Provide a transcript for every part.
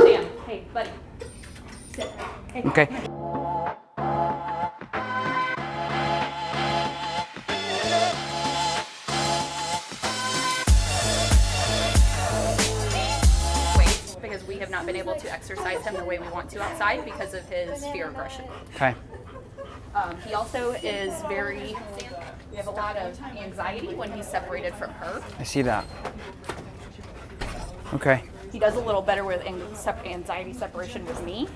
Sam, hey, buddy. Sit. Hey. Okay. Because we have not been able to exercise him the way we want to outside because of his fear aggression. Okay. He also is we have a lot of anxiety when he's separated from her. I see that. Okay. He does a little better with anxiety separation with me.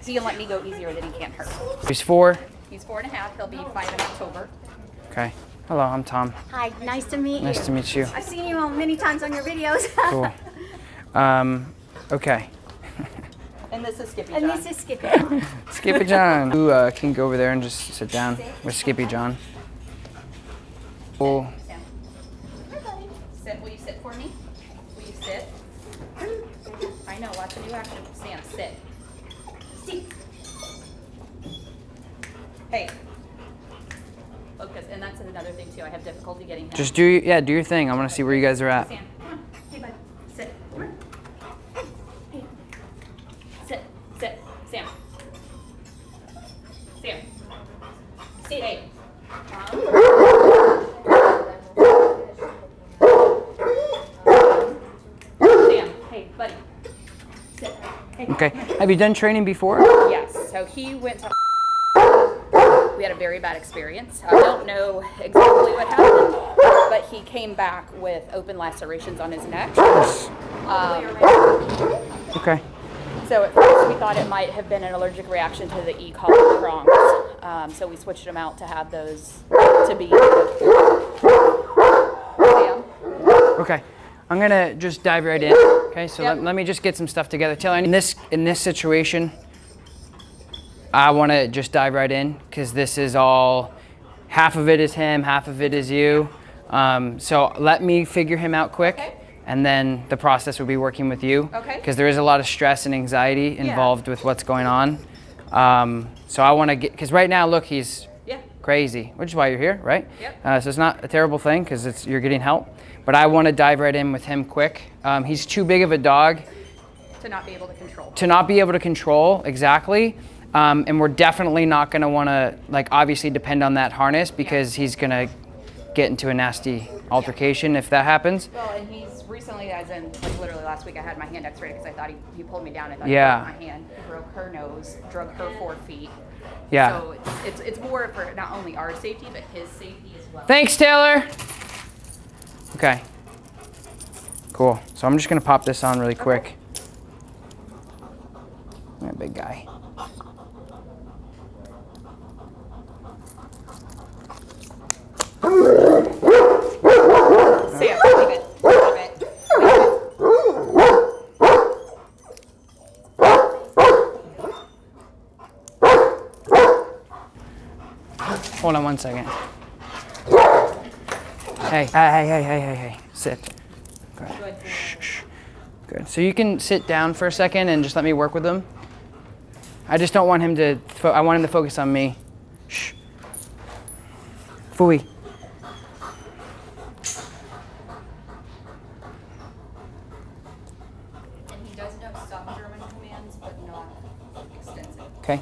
He can let me go easier than he can her. He's 4. He's 4.5, he'll be 5 in October. Okay. Hello, I'm Tom. Hi, nice to meet you. Nice to meet you. I've seen you many times on your videos. Cool. Okay. And this is Skippy And John. this is Skippy. Skippy John. Who can go over there and just sit down with Skippy John? Cool. Sam. Sit. Will you sit for me? Will you sit? I know. Watch a new action. Sam, sit. Sit. Hey. Focus. And that's another thing too. I have difficulty getting him. Just do your thing. I want to see where you guys are at. Sam, come on. Hey, bud. Sit. Come on. Hey. Sit. Sit. Sam. Sam. Sit. Hey. Sam. Hey, buddy. Sit. Hey. Okay. Have you done training before? Yes. So he went to. We had a very bad experience. I don't know exactly what happened, but he came back with open lacerations on his neck. Okay. So at first we thought it might have been an allergic reaction to the E. coli prongs. So we switched him out to have those to be. Sam. Okay. I'm gonna just dive right in. Okay. So Yep. let me just get some stuff together. Taylor, in this situation, I want to just dive right in because this is all. Half of it is him, half of it is you. So let me figure him out quick. Okay. And then the process will be working with you. Okay. Because there is a lot of stress and anxiety involved with what's going on. So I want to get, because right now, look, he's Yeah. crazy, which is why you're here, right? Yep. So it's not a terrible thing because you're getting help. But I want to dive right in with him quick. He's too big of a dog To not be able to control. to not be able to control, exactly. And we're definitely not going to want to, like, obviously depend on that harness because he's going to get into a nasty altercation if that happens. Well, and he's recently, as in like literally last week, I had my hand x-rayed because I thought he pulled me down. I thought Yeah. he broke my hand. He broke her nose, drug her 4 feet. Yeah. So it's more for not only our safety, but his safety as well. Thanks, Taylor. Okay. Cool. So I'm just going to pop this on really quick. Yeah, big guy. Sam, leave it. Leave it. Hold on one second. Hey. Sit. Good. Shh, shh. Good. So you can sit down for a second and just let me work with him. I just don't want him to, I want him to focus on me. Shh. Fooey. And he does know some German commands, but not extensive. Okay.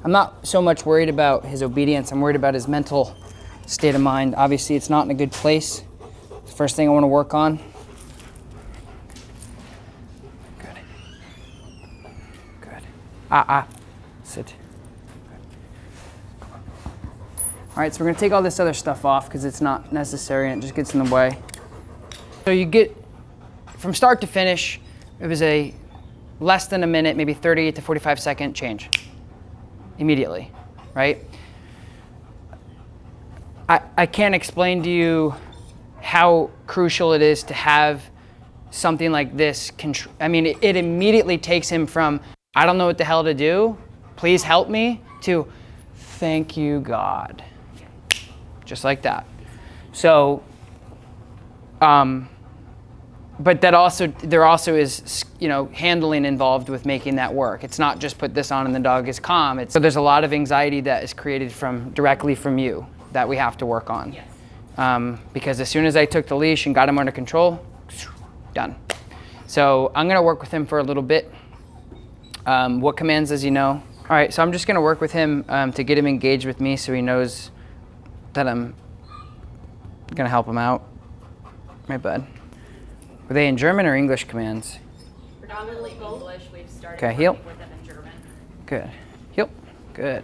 I'm not so much worried about his obedience. I'm worried about his mental state of mind. Obviously, it's not in a good place. It's the first thing I want to work on. Good. Good. Sit. All right, so we're going to take all this other stuff off because it's not necessary and it just gets in the way. So you get, from start to finish, it was a less than a minute, maybe 30 to 45 second change. Immediately, right? I can't explain to you how crucial it is to have something like this. I mean, it immediately takes him from, I don't know what the hell to do, please help me, to thank you, God. Just like that. So, but that also, there also is, handling involved with making that work. It's not just put this on and the dog is calm. So there's a lot of anxiety that is created directly from you. that we have to work on. Yes. Because as soon as I took the leash and got him under control, done. So I'm gonna work with him for a little bit. What commands does he know? All right, so I'm just gonna work with him to get him engaged with me so he knows that I'm gonna help him out. Right, bud? Were they in German or English commands? Predominantly English. We've started Okay, heel. working with them in German. Good. Heel. Good.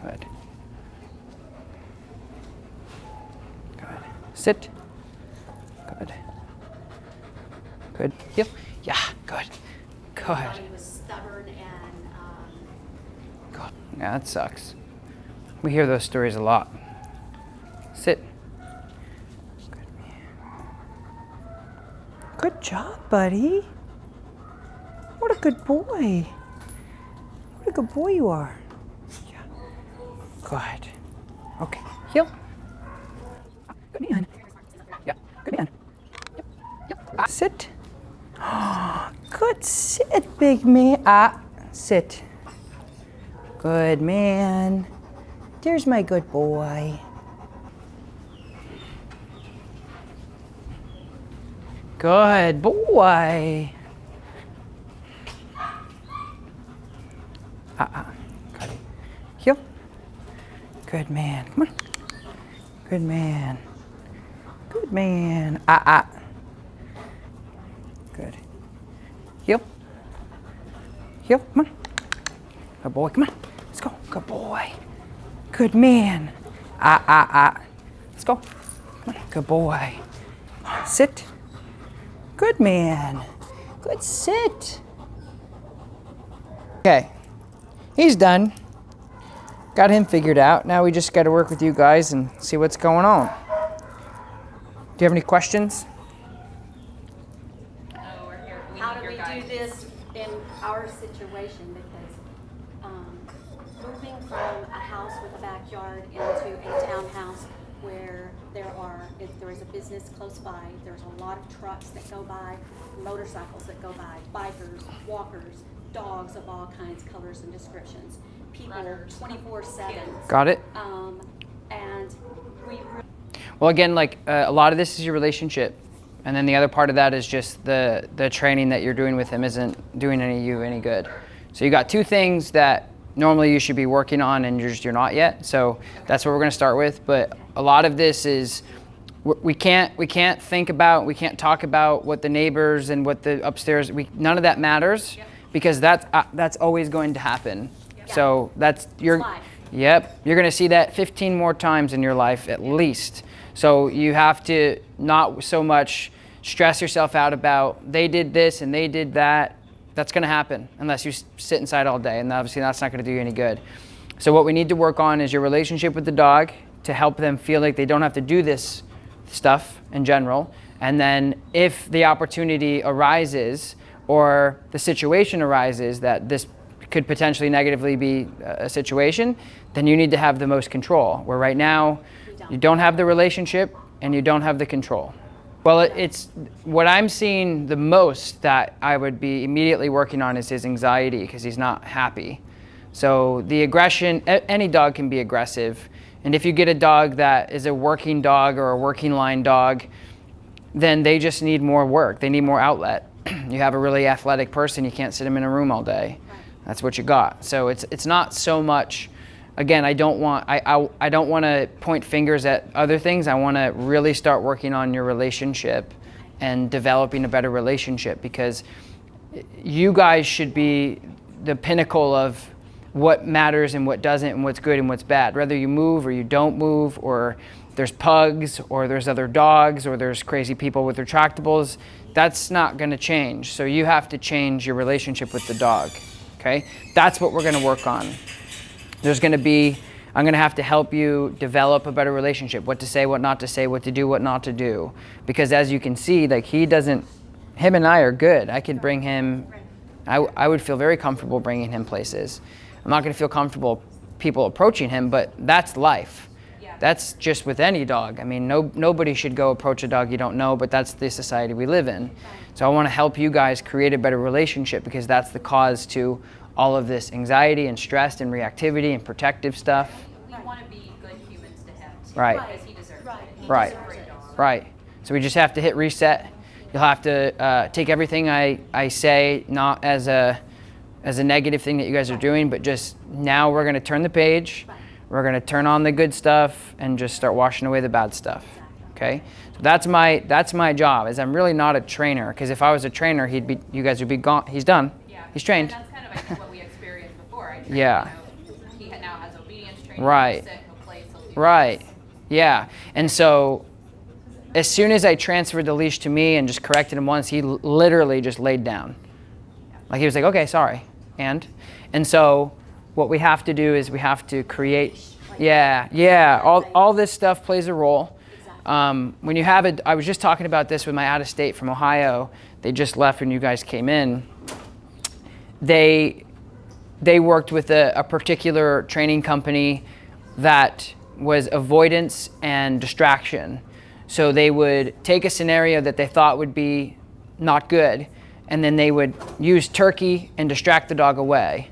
Good. Good. Sit. Good. Good. Heel. Yeah, good. Good. He was stubborn and God. Yeah, that sucks. We hear those stories a lot. Sit. Good man. Good job, buddy. What a good boy. What a good boy you are. Yeah. Good. Okay. Heel. Good man. Yeah. Good man. Yep. Yep. Sit. Good. Sit, big man. Sit. Good man. There's my good boy. Good boy. Good. Heel. Good man. Come on. Good man. Good man. Good. Heel. Heel. Come on. Good boy. Come on. Let's go. Good boy. Good man. Let's go. Come on. Good boy. Sit. Good man. Good sit. Okay. He's done. Got him figured out. Now we just got to work with you guys and see what's going on. Do you have any questions? Oh, we're here. how need do your we guidance. do this in our situation? Because moving from a house with a backyard into a townhouse where if there is a business close by, there's a lot of trucks that go by, motorcycles that go by, bikers, walkers, dogs of all kinds, colors, and descriptions. People Runners. 24/7. Got it? And we Well, again, like a lot of this is your relationship. And then the other part of that is just the training that you're doing with him isn't doing you any good. So you got two things that normally you should be working on and you're not yet. So that's what we're going to start with. But a lot of this is we can't talk about what the neighbors and what the upstairs, none of that matters because that's always going to happen. So you're life. Yep, you're going to see that 15 more times in your life at least. So you have to not so much stress yourself out about they did this and they did that. That's going to happen unless you sit inside all day, and obviously that's not going to do you any good. So what we need to work on is your relationship with the dog to help them feel like they don't have to do this stuff in general. And then if the opportunity arises or the situation arises that this could potentially negatively be a situation, then you need to have the most control. Where right now, you don't have the relationship and you don't have the control. Well, it's what I'm seeing the most that I would be immediately working on is his anxiety because he's not happy. So the aggression, any dog can be aggressive. And if you get a dog that is a working dog or a working line dog, then they just need more work. They need more outlet. You have a really athletic person, you can't sit him in a room all day. That's what you got. So it's not so much. Again, I don't want to point fingers at other things. I want to really start working on your relationship and developing a better relationship because you guys should be the pinnacle of what matters and what doesn't and what's good and what's bad. Whether you move or you don't move or there's pugs or there's other dogs or there's crazy people with retractables, that's not going to change. So you have to change your relationship with the dog. Okay? That's what we're going to work on. I'm going to have to help you develop a better relationship, what to say, what not to say, what to do, what not to do. Because as you can see, like him and I are good. I could bring him, I would feel very comfortable bringing him places. I'm not going to feel comfortable people approaching him, but that's life. That's just with any dog. I mean, nobody should go approach a dog you don't know, but that's the society we live in. So I want to help you guys create a better relationship, because that's the cause to all of this anxiety and stress and reactivity and protective stuff. We want to be good humans to him, too, Right. because he deserves it. He Right. deserves it. Right. So we just have to hit reset. You'll have to take everything I say not as a negative thing that you guys are doing, but just now we're going to turn the page. We're going to turn on the good stuff and just start washing away the bad stuff. Okay? So that's my job. Is I'm really not a trainer, because if I was a trainer, you guys would be gone. He's done. Yeah. He's trained. And that's kind of, I think, what we experienced before. I trained, Yeah. He now has obedience training. Right. He'll sit, he'll play, he'll do Right. this. Yeah. And so as soon as I transferred the leash to me and just corrected him once, he literally just laid down. Like he was like, okay, sorry. And so what we have to do is we have to create, all this stuff plays a role. When you have I was just talking about this with my out of state from Ohio. They just left when you guys came in. They worked with a particular training company that was avoidance and distraction. So they would take a scenario that they thought would be not good, and then they would use turkey and distract the dog away.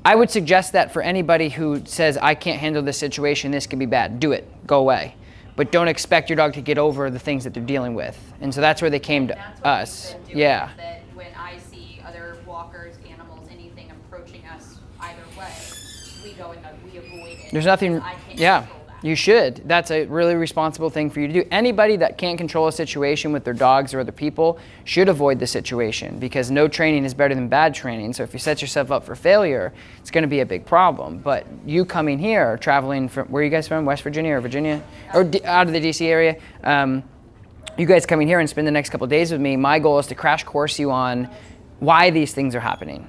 I would suggest that for anybody who says, I can't handle this situation, this could be bad, do it, go away. But don't expect your dog to get over the things that they're dealing with. And so that's where they came to That's what us. we've been doing, Yeah. is that when I see other walkers, animals, anything approaching us either way, we go and we avoid it. There's nothing, because I can't yeah, control that. you should. That's a really responsible thing for you to do. Anybody that can't control a situation with their dogs or other people should avoid the situation, because no training is better than bad training. So if you set yourself up for failure, it's going to be a big problem. But you coming here, traveling from, where are you guys from? West Virginia or Virginia? Or out of the DC area? You guys coming here and spend the next couple of days with me, my goal is to crash course you on why these things are happening.